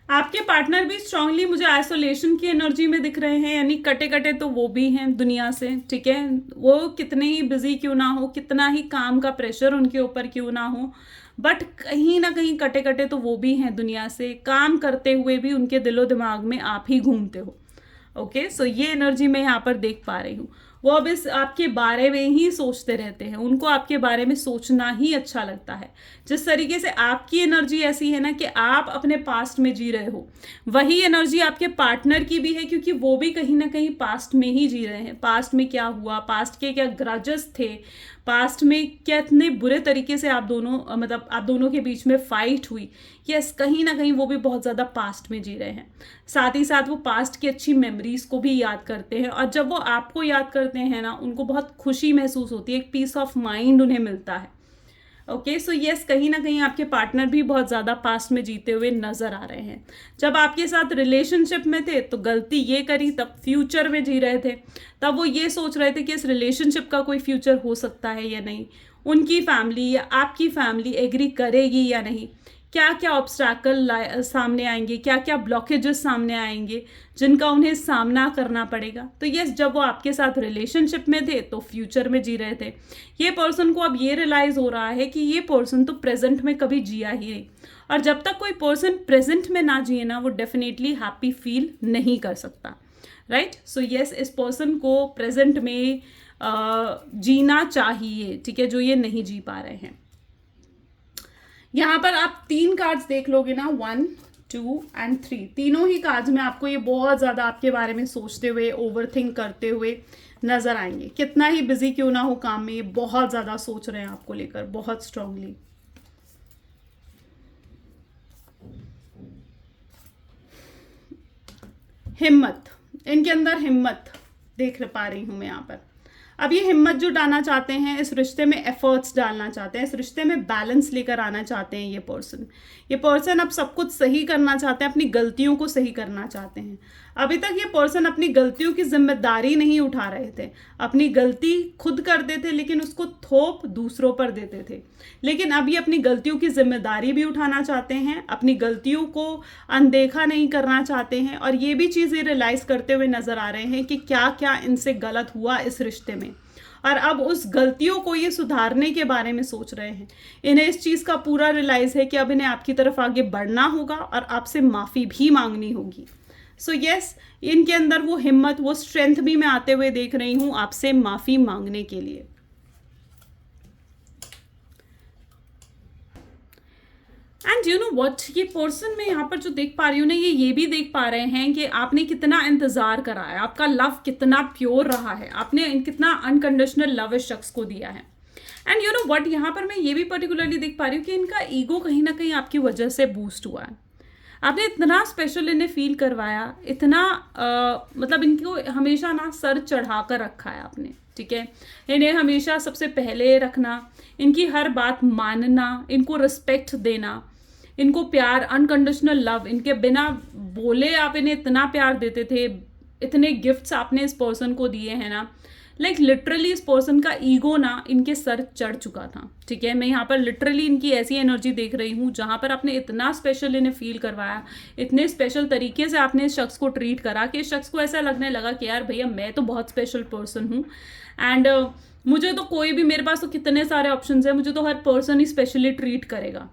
आपके पार्टनर भी स्ट्रांगली मुझे आइसोलेशन की एनर्जी में दिख रहे हैं, यानी कटे कटे तो वो भी हैं दुनिया से, ठीक है। वो कितने ही बिजी क्यों ना हो, कितना ही काम का प्रेशर उनके ऊपर क्यों ना हो, बट कहीं ना कहीं कटे कटे तो वो भी हैं दुनिया से। काम करते हुए भी उनके दिलो दिमाग में आप ही घूमते हो। ओके, सो ये एनर्जी मैं यहाँ पर देख पा रही हूँ। वो अब इस आपके बारे में ही सोचते रहते हैं, उनको आपके बारे में सोचना ही अच्छा लगता है। जिस तरीके से आपकी एनर्जी ऐसी है ना कि आप अपने पास्ट में जी रहे हो, वही एनर्जी आपके पार्टनर की भी है, क्योंकि वो भी कहीं ना कहीं पास्ट में ही जी रहे हैं। पास्ट में क्या हुआ, पास्ट के क्या ग्रजेस थे, पास्ट में कितने बुरे तरीके से आप दोनों के बीच में फाइट हुई, यस, कहीं ना कहीं वो भी बहुत ज़्यादा पास्ट में जी रहे हैं। साथ ही साथ वो पास्ट की अच्छी मेमोरीज को भी याद करते हैं, और जब वो आपको याद करते हैं ना, उनको बहुत खुशी महसूस होती है, एक पीस ऑफ माइंड उन्हें मिलता है। ओके, सो यस, कहीं ना कहीं आपके पार्टनर भी बहुत ज़्यादा पास्ट में जीते हुए नजर आ रहे हैं। जब आपके साथ रिलेशनशिप में थे तो गलती ये करी, तब फ्यूचर में जी रहे थे, तब वो ये सोच रहे थे कि इस रिलेशनशिप का कोई फ्यूचर हो सकता है या नहीं, उनकी फैमिली या आपकी फैमिली एग्री करेगी या नहीं, क्या क्या ऑब्स्टैकल सामने आएंगे, क्या क्या ब्लॉकेजेस सामने आएंगे जिनका उन्हें सामना करना पड़ेगा। तो यस, जब वो आपके साथ रिलेशनशिप में थे तो फ्यूचर में जी रहे थे। ये पर्सन को अब ये रियलाइज हो रहा है कि ये पर्सन तो प्रेजेंट में कभी जिया ही नहीं, और जब तक कोई पर्सन प्रेजेंट में ना जिए ना, वो डेफिनेटली हैप्पी फील नहीं कर सकता, राइट। सो यस, इस पर्सन को प्रेजेंट में जीना चाहिए, ठीक है, जो ये नहीं जी पा रहे हैं। यहाँ पर आप 3 कार्ड्स देख लोगे ना, 1, 2 एंड 3, तीनों ही कार्ड्स में आपको ये बहुत ज़्यादा आपके बारे में सोचते हुए, ओवरथिंक करते हुए नजर आएंगे। कितना ही बिजी क्यों ना हो काम में, ये बहुत ज़्यादा सोच रहे हैं आपको लेकर, बहुत स्ट्रांगली। हिम्मत, इनके अंदर हिम्मत देख पा रही हूँ मैं यहाँ पर। अब ये हिम्मत जो डालना चाहते हैं, इस रिश्ते में एफर्ट्स डालना चाहते हैं, इस रिश्ते में बैलेंस लेकर आना चाहते हैं। ये पर्सन अब सब कुछ सही करना चाहते हैं, अपनी गलतियों को सही करना चाहते हैं। अभी तक ये पर्सन अपनी गलतियों की जिम्मेदारी नहीं उठा रहे थे, अपनी गलती खुद करते थे लेकिन उसको थोप दूसरों पर देते थे। लेकिन अब ये अपनी गलतियों की जिम्मेदारी भी उठाना चाहते हैं, अपनी गलतियों को अनदेखा नहीं करना चाहते हैं, और ये भी चीज़ें रियलाइज करते हुए नजर आ रहे हैं कि क्या क्या इनसे गलत हुआ इस रिश्ते में, और अब उस गलतियों को ये सुधारने के बारे में सोच रहे हैं। इन्हें इस चीज़ का पूरा रियलाइज है कि अब इन्हें आपकी तरफ आगे बढ़ना होगा और आपसे माफ़ी भी मांगनी होगी। सो यस, इनके अंदर वो हिम्मत, वो स्ट्रेंथ भी मैं आते हुए देख रही हूँ आपसे माफ़ी मांगने के लिए। एंड यू नो व्हाट, ये पर्सन में यहाँ पर जो देख पा रही हूँ ना, ये भी देख पा रहे हैं कि आपने कितना इंतजार करा है, आपका लव कितना प्योर रहा है, आपने कितना अनकंडीशनल लव इस शख्स को दिया है। एंड यू नो व्हाट, यहाँ पर मैं ये भी पर्टिकुलरली देख पा रही हूँ कि इनका ईगो कहीं ना कहीं आपकी वजह से बूस्ट हुआ है। आपने इतना स्पेशल इन्हें फील करवाया, इतना मतलब इनको हमेशा ना सर चढ़ा कर रखा है आपने, ठीक है। इन्हें हमेशा सबसे पहले रखना, इनकी हर बात मानना, इनको रिस्पेक्ट देना, इनको प्यार, अनकंडीशनल लव, इनके बिना बोले आप इन्हें इतना प्यार देते थे, इतने गिफ्ट्स आपने इस पर्सन को दिए हैं ना, लाइक लिटरली इस पर्सन का ईगो ना इनके सर चढ़ चुका था, ठीक है। मैं यहाँ पर लिटरली इनकी ऐसी एनर्जी देख रही हूँ जहाँ पर आपने इतना स्पेशल इन्हें फील करवाया, इतने स्पेशल तरीके से आपने इस शख्स को ट्रीट करा कि इस शख्स को ऐसा लगने लगा कि यार भैया मैं तो बहुत स्पेशल पर्सन हूँ, एंड मुझे तो कोई भी, मेरे पास तो कितने सारे ऑप्शंस हैं, मुझे तो हर पर्सन ही स्पेशली ट्रीट करेगा,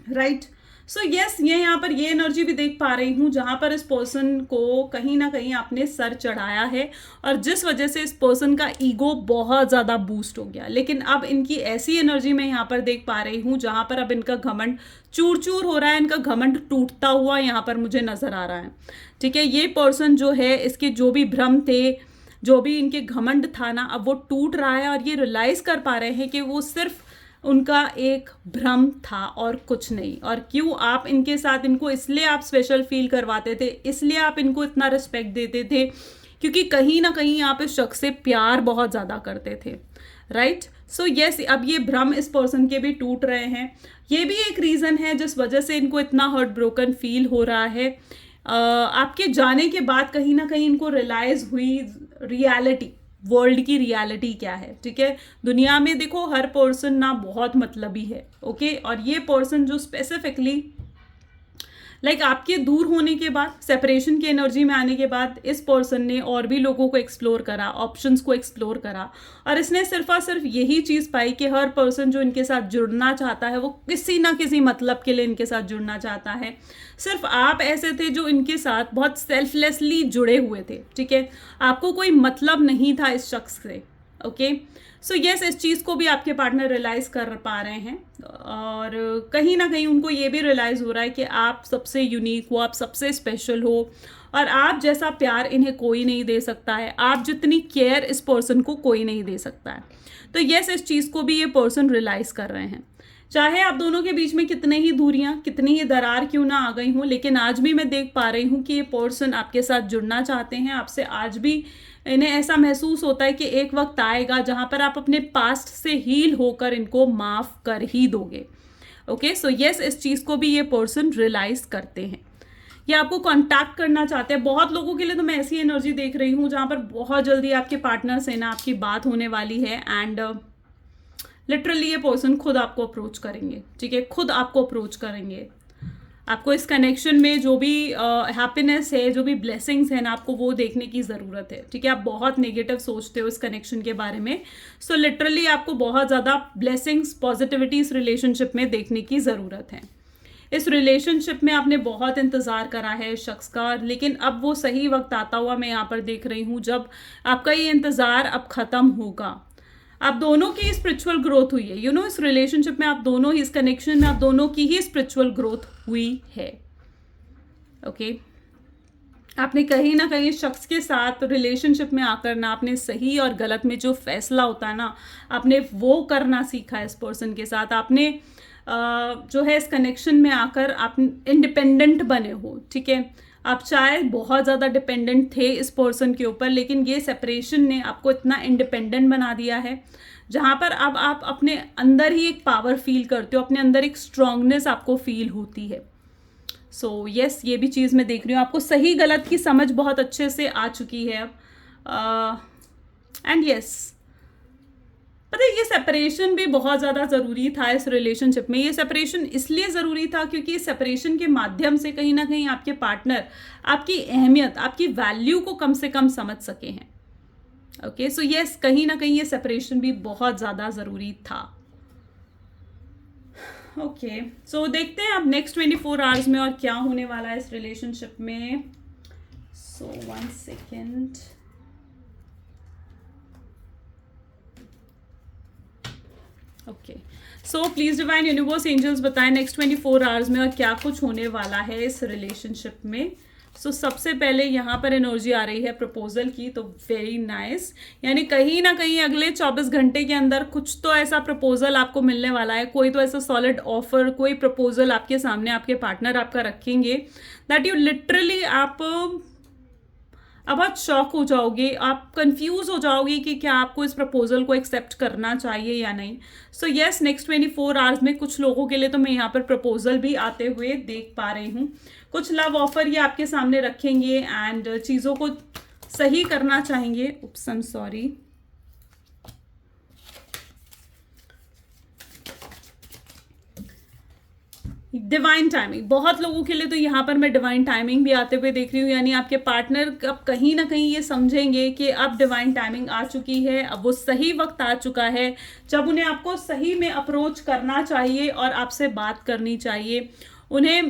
राइट। सो यस, ये यहाँ पर ये एनर्जी भी देख पा रही हूँ जहाँ पर इस पर्सन को कहीं ना कहीं आपने सर चढ़ाया है, और जिस वजह से इस पर्सन का ईगो बहुत ज़्यादा बूस्ट हो गया। लेकिन अब इनकी ऐसी एनर्जी मैं यहाँ पर देख पा रही हूँ जहाँ पर अब इनका घमंड चूर चूर हो रहा है, इनका घमंड टूटता हुआ यहाँ पर मुझे नज़र आ रहा है, ठीक है। ये पर्सन जो है, इसके जो भी भ्रम थे, जो भी इनके घमंड था ना, अब वो टूट रहा है, और ये रियलाइज कर पा रहे हैं कि वो सिर्फ उनका एक भ्रम था और कुछ नहीं। और क्यों आप इनके साथ, इनको इसलिए आप स्पेशल फील करवाते थे, इसलिए आप इनको इतना रिस्पेक्ट देते थे, क्योंकि कहीं ना कहीं आप इस शख्स से प्यार बहुत ज़्यादा करते थे, राइट। सो यस, अब ये भ्रम इस पर्सन के भी टूट रहे हैं। ये भी एक रीज़न है जिस वजह से इनको इतना हर्ट ब्रोकन फील हो रहा है। आपके जाने के बाद कहीं ना कहीं इनको रियलाइज हुई रियलिटी, वर्ल्ड की रियलिटी क्या है, ठीक है। दुनिया में देखो हर पर्सन ना बहुत मतलबी है, ओके। और ये पर्सन जो स्पेसिफिकली लाइक आपके दूर होने के बाद, सेपरेशन की एनर्जी में आने के बाद, इस पर्सन ने और भी लोगों को एक्सप्लोर करा, ऑप्शंस को एक्सप्लोर करा, और इसने सिर्फ और सिर्फ यही चीज़ पाई कि हर पर्सन जो इनके साथ जुड़ना चाहता है वो किसी ना किसी मतलब के लिए इनके साथ जुड़ना चाहता है। सिर्फ आप ऐसे थे जो इनके साथ बहुत सेल्फलेसली जुड़े हुए थे, ठीक है। आपको कोई मतलब नहीं था इस शख्स से, ओके। सो यस, इस चीज़ को भी आपके पार्टनर रियलाइज़ कर पा रहे हैं, और कहीं ना कहीं उनको ये भी रियलाइज़ हो रहा है कि आप सबसे यूनिक हो, आप सबसे स्पेशल हो, और आप जैसा प्यार इन्हें कोई नहीं दे सकता है, आप जितनी केयर इस पर्सन को कोई नहीं दे सकता है। तो यस, इस चीज़ को भी ये पर्सन रियलाइज़ कर रहे हैं। चाहे आप दोनों के बीच में कितने ही दूरियां, कितनी ही दरार क्यों ना आ गई हूँ, लेकिन आज भी मैं देख पा रही हूँ कि ये पर्सन आपके साथ जुड़ना चाहते हैं, आपसे आज भी इन्हें ऐसा महसूस होता है कि एक वक्त आएगा जहाँ पर आप अपने पास्ट से हील होकर इनको माफ़ कर ही दोगे, ओके। सो यस, इस चीज़ को भी ये पर्सन रियलाइज़ करते हैं, ये आपको कांटेक्ट करना चाहते हैं। बहुत लोगों के लिए तो मैं ऐसी एनर्जी देख रही हूँ जहाँ पर बहुत जल्दी आपके पार्टनर से ना आपकी बात होने वाली है, एंड लिटरली ये पर्सन खुद आपको अप्रोच करेंगे, ठीक है, खुद आपको अप्रोच करेंगे। आपको इस कनेक्शन में जो भी हैप्पीनेस है, जो भी ब्लेसिंग्स हैं ना, आपको वो देखने की ज़रूरत है, ठीक है। आप बहुत नेगेटिव सोचते हो इस कनेक्शन के बारे में, सो लिटरली आपको बहुत ज़्यादा ब्लेसिंग्स, पॉजिटिविटी इस रिलेशनशिप में देखने की ज़रूरत है। इस रिलेशनशिप में आपने बहुत इंतज़ार करा है इस शख्स का, लेकिन अब वो सही वक्त आता हुआ मैं यहाँ पर देख रही हूँ जब आपका ये इंतज़ार अब ख़त्म होगा। आप दोनों की स्पिरिचुअल ग्रोथ हुई है, यू नो, इस रिलेशनशिप में आप दोनों ही, इस कनेक्शन में आप दोनों की ही स्पिरिचुअल ग्रोथ हुई है, ओके। आपने कहीं ना कहीं शख्स के साथ रिलेशनशिप में आकर ना आपने सही और गलत में जो फैसला होता है ना, आपने वो करना सीखा है इस पर्सन के साथ। आपने जो है इस कनेक्शन में आकर आप इंडिपेंडेंट बने हो, ठीक है। आप चाहे बहुत ज़्यादा डिपेंडेंट थे इस पर्सन के ऊपर, लेकिन ये सेपरेशन ने आपको इतना इंडिपेंडेंट बना दिया है जहाँ पर अब आप अपने अंदर ही एक पावर फील करते हो, अपने अंदर एक स्ट्रांगनेस आपको फील होती है। सो यस, ये भी चीज़ मैं देख रही हूँ, आपको सही गलत की समझ बहुत अच्छे से आ चुकी है अब। एंड यस, पता है ये सेपरेशन भी बहुत ज़्यादा ज़रूरी था इस रिलेशनशिप में। ये सेपरेशन इसलिए ज़रूरी था क्योंकि इस सेपरेशन के माध्यम से कहीं ना कहीं आपके पार्टनर आपकी अहमियत, आपकी वैल्यू को कम से कम समझ सके हैं, ओके। सो यस, कहीं ना कहीं ये सेपरेशन भी बहुत ज़्यादा ज़रूरी था, ओके। सो देखते हैं अब नेक्स्ट 24 आवर्स में और क्या होने वाला है इस रिलेशनशिप में। So 1 second, okay. So please divine universe angels बताएं नेक्स्ट 24 आवर्स में और क्या कुछ होने वाला है इस रिलेशनशिप में। सबसे पहले यहाँ पर एनर्जी आ रही है प्रपोजल की, तो वेरी नाइस। यानी कहीं ना कहीं अगले 24 घंटे के अंदर कुछ तो ऐसा प्रपोजल आपको मिलने वाला है, कोई तो ऐसा सॉलिड ऑफर, कोई प्रपोजल आपके सामने आपके पार्टनर आपका रखेंगे दैट यू लिटरली आप अब बहुत शॉक हो जाओगे, आप कंफ्यूज हो जाओगे कि क्या आपको इस प्रपोजल को एक्सेप्ट करना चाहिए या नहीं। सो येस, नेक्स्ट 24 आवर्स में कुछ लोगों के लिए तो मैं यहाँ पर प्रपोजल भी आते हुए देख पा रही हूँ। कुछ लव ऑफर ये आपके सामने रखेंगे एंड चीज़ों को सही करना चाहेंगे। Oops, I am sorry. Divine timing, बहुत लोगों के लिए तो यहाँ पर मैं डिवाइन टाइमिंग भी आते हुए देख रही हूँ। यानी आपके पार्टनर अब कहीं ना कहीं ये समझेंगे कि अब डिवाइन टाइमिंग आ चुकी है, अब वो सही वक्त आ चुका है जब उन्हें आपको सही में अप्रोच करना चाहिए और आपसे बात करनी चाहिए। उन्हें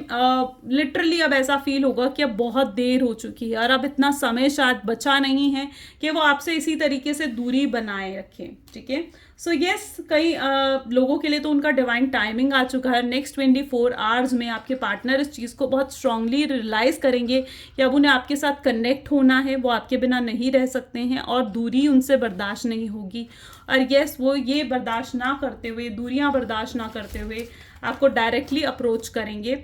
लिटरली अब ऐसा फील होगा कि अब बहुत देर हो चुकी है और अब इतना समय शायद बचा नहीं है कि वो आपसे इसी तरीके से दूरी बनाए रखें। ठीक है, सो येस, कई लोगों के लिए तो उनका डिवाइन टाइमिंग आ चुका है। नेक्स्ट 24 आवर्स में आपके पार्टनर इस चीज़ को बहुत स्ट्रांगली रियलाइज़ करेंगे कि अब उन्हें आपके साथ कनेक्ट होना है, वो आपके बिना नहीं रह सकते हैं और दूरी उनसे बर्दाश्त नहीं होगी। और येस, वो ये बर्दाश्त ना करते हुए, दूरियां बर्दाश्त ना करते हुए आपको डायरेक्टली अप्रोच करेंगे।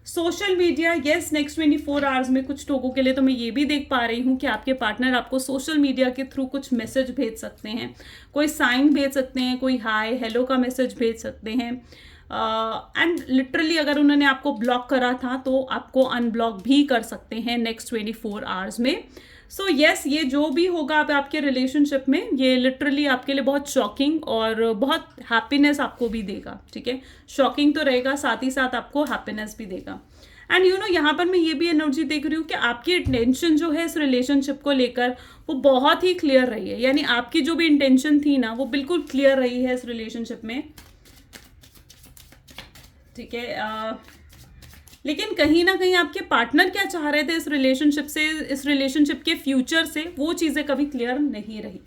Social media, yes, next 24 hours में कुछ लोगों के लिए तो मैं ये भी देख पा रही हूँ कि आपके पार्टनर आपको सोशल मीडिया के थ्रू कुछ मैसेज भेज सकते हैं, कोई साइन भेज सकते हैं, कोई हाय हेलो का मैसेज भेज सकते हैं। एंड लिटरली अगर उन्होंने आपको ब्लॉक करा था तो आपको अनब्लॉक भी कर सकते हैं नेक्स्ट 24 आवर्स में। सो येस, ये जो भी होगा अब आपके रिलेशनशिप में, ये लिटरली आपके लिए बहुत शॉकिंग और बहुत हैप्पीनेस आपको भी देगा। ठीक है, शॉकिंग तो रहेगा, साथ ही साथ आपको हैप्पीनेस भी देगा। एंड यू नो, यहाँ पर मैं ये भी एनर्जी देख रही हूँ कि आपकी इंटेंशन जो है इस रिलेशनशिप को लेकर वो बहुत ही क्लियर रही है। यानी आपकी जो भी इंटेंशन थी ना, वो बिल्कुल क्लियर रही है इस रिलेशनशिप में। ठीक है, लेकिन कहीं ना कहीं आपके पार्टनर क्या चाह रहे थे इस रिलेशनशिप से, इस रिलेशनशिप के फ्यूचर से, वो चीज़ें कभी क्लियर नहीं रही।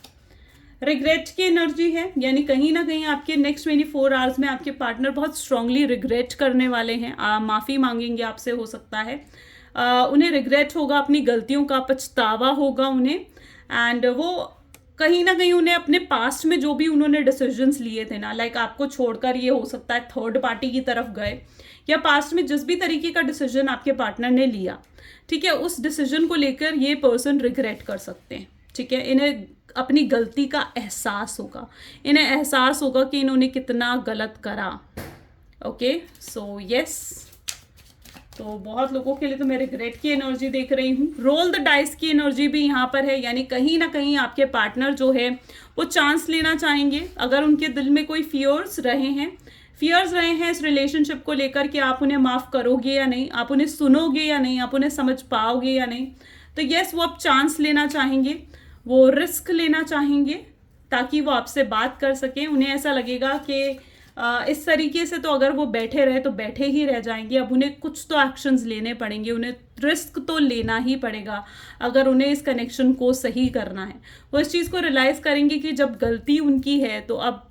रिग्रेट की एनर्जी है, यानी कहीं ना कहीं आपके नेक्स्ट 24 आवर्स में आपके पार्टनर बहुत स्ट्रांगली रिग्रेट करने वाले हैं, माफ़ी मांगेंगे आपसे, हो सकता है उन्हें रिग्रेट होगा, अपनी गलतियों का पछतावा होगा उन्हें। एंड वो कहीं ना कहीं उन्हें अपने पास्ट में जो भी उन्होंने डिसीजंस लिए थे ना, लाइक आपको छोड़कर, ये हो सकता है थर्ड पार्टी की तरफ गए, या पास्ट में जिस भी तरीके का डिसीजन आपके पार्टनर ने लिया, ठीक है, उस डिसीजन को लेकर ये पर्सन रिग्रेट कर सकते हैं। ठीक है, इन्हें अपनी गलती का एहसास होगा, इन्हें एहसास होगा कि इन्होंने कितना गलत करा। ओके, सो यस, तो बहुत लोगों के लिए तो मैं रिग्रेट की एनर्जी देख रही हूँ। रोल द डाइस की एनर्जी भी यहाँ पर है, यानी कहीं ना कहीं आपके पार्टनर जो है वो चांस लेना चाहेंगे। अगर उनके दिल में कोई फियर्स रहे हैं इस रिलेशनशिप को लेकर कि आप उन्हें माफ़ करोगे या नहीं, आप उन्हें सुनोगे या नहीं, आप उन्हें समझ पाओगे या नहीं, तो यस, वो अब चांस लेना चाहेंगे, वो रिस्क लेना चाहेंगे ताकि वो आपसे बात कर सकें। उन्हें ऐसा लगेगा कि इस तरीके से तो अगर वो बैठे रहे तो बैठे ही रह जाएंगे, अब उन्हें कुछ तो एक्शंस लेने पड़ेंगे, उन्हें रिस्क तो लेना ही पड़ेगा अगर उन्हें इस कनेक्शन को सही करना है। वो इस चीज़ को रियलाइज़ करेंगे कि जब गलती उनकी है तो अब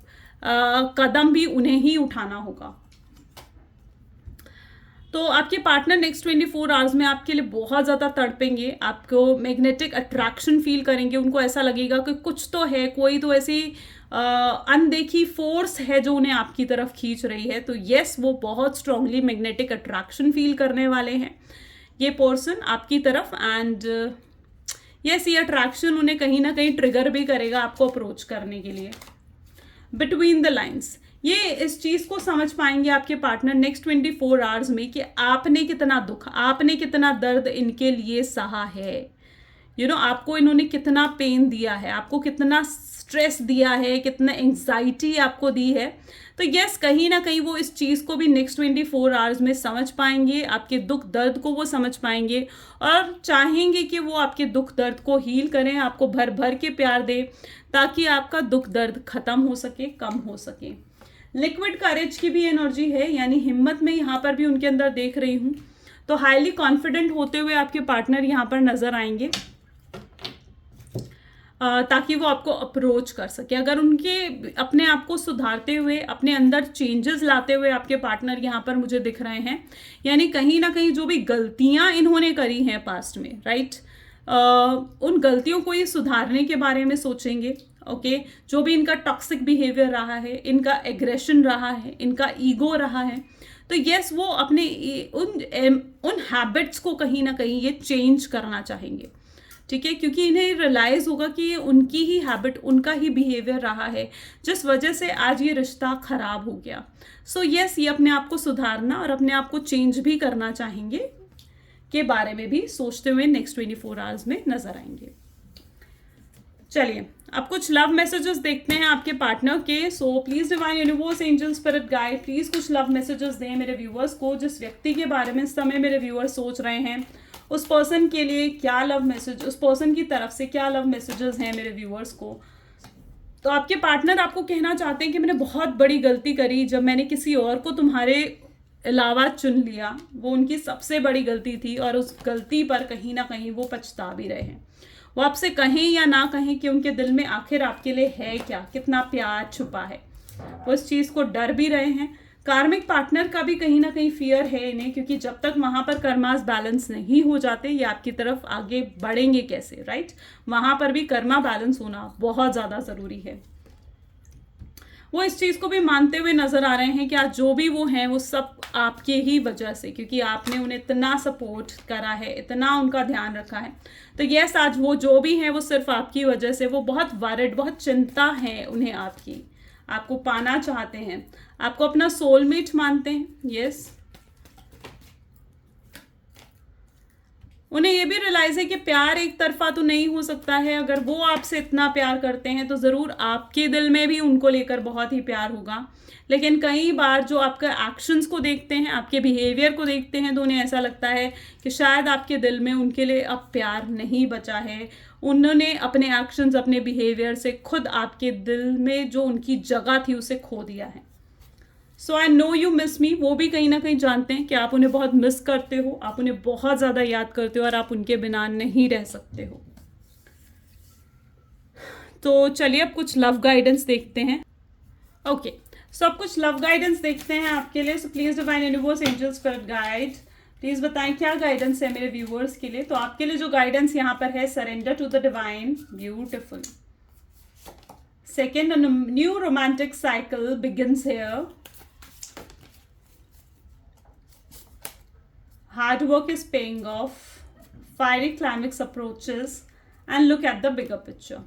कदम भी उन्हें ही उठाना होगा। तो आपके पार्टनर नेक्स्ट 24 आवर्स में आपके लिए बहुत ज़्यादा तड़पेंगे, आपको मैग्नेटिक अट्रैक्शन फील करेंगे। उनको ऐसा लगेगा कि कुछ तो है, कोई तो ऐसी अनदेखी फोर्स है जो उन्हें आपकी तरफ खींच रही है। तो यस, वो बहुत स्ट्रांगली मैग्नेटिक अट्रैक्शन फील करने वाले हैं ये पर्सन आपकी तरफ। एंड यस, ये अट्रैक्शन उन्हें कहीं ना कहीं ट्रिगर भी करेगा आपको अप्रोच करने के लिए। बिटवीन द लाइन्स, ये इस चीज़ को समझ पाएंगे आपके पार्टनर नेक्स्ट 24 आवर्स में कि आपने कितना दुख, आपने कितना दर्द इनके लिए सहा है। यू नो, आपको इन्होंने कितना पेन दिया है, आपको कितना स्ट्रेस दिया है, कितना एंग्जाइटी आपको दी है। तो यस, कहीं ना कहीं वो इस चीज़ को भी नेक्स्ट 24 आवर्स में समझ पाएंगे, आपके दुख दर्द को वो समझ पाएंगे और चाहेंगे कि वो आपके दुख दर्द को हील करें, आपको भर भर के प्यार दे ताकि आपका दुख दर्द खत्म हो सके, कम हो सके। लिक्विड करेज की भी एनर्जी है, यानी हिम्मत में यहाँ पर भी उनके अंदर देख रही हूँ। तो हाईली कॉन्फिडेंट होते हुए आपके पार्टनर यहाँ पर नजर आएंगे। ताकि वो आपको अप्रोच कर सके। अगर उनके अपने आप को सुधारते हुए, अपने अंदर चेंजेस लाते हुए आपके पार्टनर यहाँ पर मुझे दिख रहे हैं, यानी कहीं ना कहीं जो भी गलतियाँ इन्होंने करी हैं पास्ट में, राइट, उन गलतियों को ये सुधारने के बारे में सोचेंगे। ओके, जो भी इनका टॉक्सिक बिहेवियर रहा है, इनका एग्रेशन रहा है, इनका ईगो रहा है, तो यस वो अपने उन हैबिट्स को कहीं ना कहीं ये चेंज करना चाहेंगे। ठीक है, क्योंकि इन्हें रियलाइज होगा कि ये उनकी ही हैबिट, उनका ही बिहेवियर रहा है जिस वजह से आज ये रिश्ता खराब हो गया। सो यस, ये अपने आप को सुधारना और अपने आप को चेंज भी करना चाहेंगे के बारे में भी सोचते हुए नेक्स्ट 24 आवर्स में नजर आएंगे। चलिए अब कुछ लव मैसेजेस देखते हैं आपके पार्टनर के। सो please divine universe, angel, spirit guide, please कुछ लव मैसेजेस दें मेरे व्यूअर्स को। जिस व्यक्ति के बारे में इस समय मेरे व्यूअर्स सोच रहे हैं, उस पर्सन के लिए क्या लव मैसेज, उस पर्सन की तरफ से क्या लव मैसेजेस हैं मेरे व्यूअर्स को। तो आपके पार्टनर आपको कहना चाहते हैं कि मैंने बहुत बड़ी गलती करी जब मैंने किसी और को तुम्हारे अलावा चुन लिया। वो उनकी सबसे बड़ी गलती थी और उस गलती पर कहीं ना कहीं वो पछता भी रहे हैं। वो आपसे कहें या ना कहें कि उनके दिल में आखिर आपके लिए है क्या, कितना प्यार छुपा है, वो इस चीज़ को डर भी रहे हैं। कार्मिक पार्टनर का भी कहीं ना कहीं फियर है इन्हें, क्योंकि जब तक वहाँ पर कर्मास बैलेंस नहीं हो जाते ये आपकी तरफ आगे बढ़ेंगे कैसे, राइट। वहाँ पर भी कर्मा बैलेंस होना बहुत ज़्यादा ज़रूरी है। वो इस चीज़ को भी मानते हुए नजर आ रहे हैं कि आज जो भी वो हैं वो सब आपके ही वजह से, क्योंकि आपने उन्हें इतना सपोर्ट करा है, इतना उनका ध्यान रखा है। तो यस, आज वो जो भी हैं वो सिर्फ आपकी वजह से, वो बहुत वरिड, बहुत चिंता है उन्हें आपकी, आपको पाना चाहते हैं, आपको अपना सोलमेट मानते हैं। यस, उन्हें ये भी रियलाइज है कि प्यार एक तरफा तो नहीं हो सकता है। अगर वो आपसे इतना प्यार करते हैं तो ज़रूर आपके दिल में भी उनको लेकर बहुत ही प्यार होगा। लेकिन कई बार जो आपके एक्शंस को देखते हैं, आपके बिहेवियर को देखते हैं, तो उन्हें ऐसा लगता है कि शायद आपके दिल में उनके लिए अब प्यार नहीं बचा है। उन्होंने अपने एक्शंस, अपने बिहेवियर से खुद आपके दिल में जो उनकी जगह थी उसे खो दिया है। So I know you miss me, वो भी कहीं ना कहीं जानते हैं कि आप उन्हें बहुत मिस करते हो, आप उन्हें बहुत ज़्यादा याद करते हो और आप उनके बिना नहीं रह सकते हो। तो चलिए अब कुछ लव गाइडेंस देखते हैं। ओके, सो अब कुछ लव गाइडेंस देखते हैं आपके लिए। सो please divine universe, angel, spirit guide, please बताएं क्या गाइडेंस है मेरे व्यूअर्स के लिए। तो आपके लिए जो गाइडेंस यहाँ पर है, surrender to the divine, beautiful. Second, new romantic cycle begins here. Hard work is paying off. Fiery climax approaches and look at the bigger picture.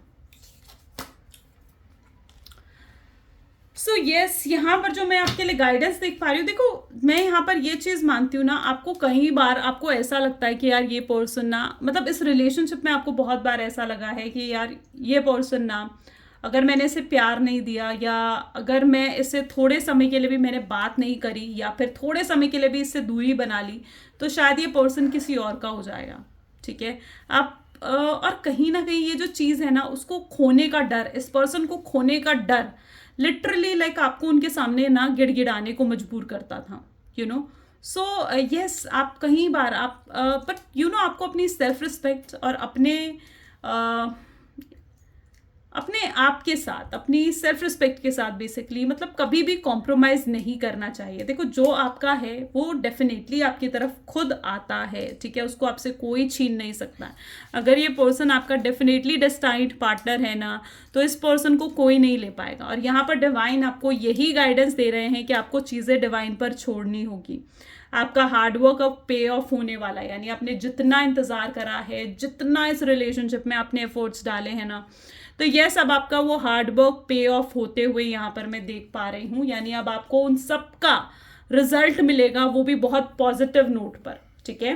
So yes, यहाँ पर जो मैं आपके लिए गाइडेंस देख पा रही हूँ, देखो मैं यहाँ पर ये चीज़ मानती हूँ ना, आपको कई बार आपको ऐसा लगता है कि यार ये पर्सन ना, मतलब इस रिलेशनशिप में आपको बहुत बार ऐसा लगा है कि यार ये पर्सन ना, अगर मैंने इसे प्यार नहीं दिया, या अगर मैं इससे थोड़े समय के लिए भी मैंने बात नहीं करी, या फिर थोड़े समय के लिए भी इससे दूरी बना ली, तो शायद ये पर्सन किसी और का हो जाएगा। ठीक है, आप और कहीं ना कहीं ये जो चीज़ है ना, उसको खोने का डर, इस पर्सन को खोने का डर लिटरली लाइक आपको उनके सामने ना गिड़गिड़ाने को मजबूर करता था, यू नो। सो यस, आप कहीं बार आप बट यू नो आपको अपनी सेल्फ रिस्पेक्ट और अपने आप के साथ, अपनी सेल्फ रिस्पेक्ट के साथ बेसिकली, मतलब कभी भी कॉम्प्रोमाइज़ नहीं करना चाहिए। देखो जो आपका है वो डेफिनेटली आपकी तरफ खुद आता है, ठीक है, उसको आपसे कोई छीन नहीं सकता है। अगर ये पर्सन आपका डेफिनेटली डेस्टाइन्ड पार्टनर है ना, तो इस पर्सन को कोई नहीं ले पाएगा। और यहाँ पर डिवाइन आपको यही गाइडेंस दे रहे हैं कि आपको चीज़ें डिवाइन पर छोड़नी होगी। आपका हार्डवर्क अब पे ऑफ होने वाला है, यानी आपने जितना इंतज़ार करा है, जितना इस रिलेशनशिप में आपने एफर्ट्स डाले हैं ना, तो यस अब आपका वो हार्डवर्क पे ऑफ होते हुए यहाँ पर मैं देख पा रही हूँ। यानी अब आपको उन सब का रिजल्ट मिलेगा, वो भी बहुत पॉजिटिव नोट पर। ठीक है,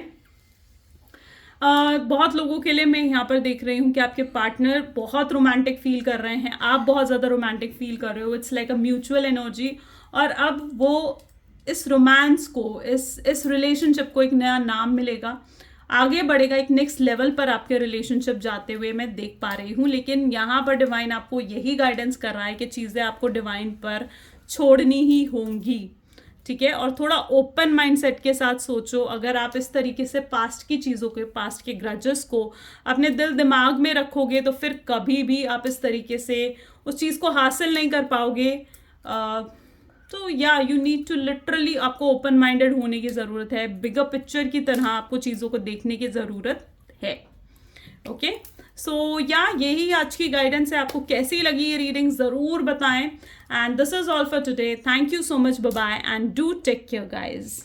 बहुत लोगों के लिए मैं यहाँ पर देख रही हूँ कि आपके पार्टनर बहुत रोमांटिक फील कर रहे हैं, आप बहुत ज़्यादा रोमांटिक फील कर रहे हो। It's like a mutual energy, और अब वो इस रोमांस को, इस रिलेशनशिप को एक नया नाम मिलेगा, आगे बढ़ेगा, एक नेक्स्ट लेवल पर आपके रिलेशनशिप जाते हुए मैं देख पा रही हूँ। लेकिन यहाँ पर डिवाइन आपको यही गाइडेंस कर रहा है कि चीज़ें आपको डिवाइन पर छोड़नी ही होंगी। ठीक है, और थोड़ा ओपन माइंडसेट के साथ सोचो। अगर आप इस तरीके से पास्ट की चीज़ों के, पास्ट के ग्रजेस को अपने दिल दिमाग में रखोगे तो फिर कभी भी आप इस तरीके से उस चीज़ को हासिल नहीं कर पाओगे। तो या यू नीड टू लिटरली, आपको ओपन माइंडेड होने की ज़रूरत है, बिगर पिक्चर की तरह आपको चीज़ों को देखने की ज़रूरत है। ओके, सो या यही आज की गाइडेंस है। आपको कैसी लगी ये रीडिंग ज़रूर बताएं। And this is all for today. Thank you so much, bye bye, and do take care guys.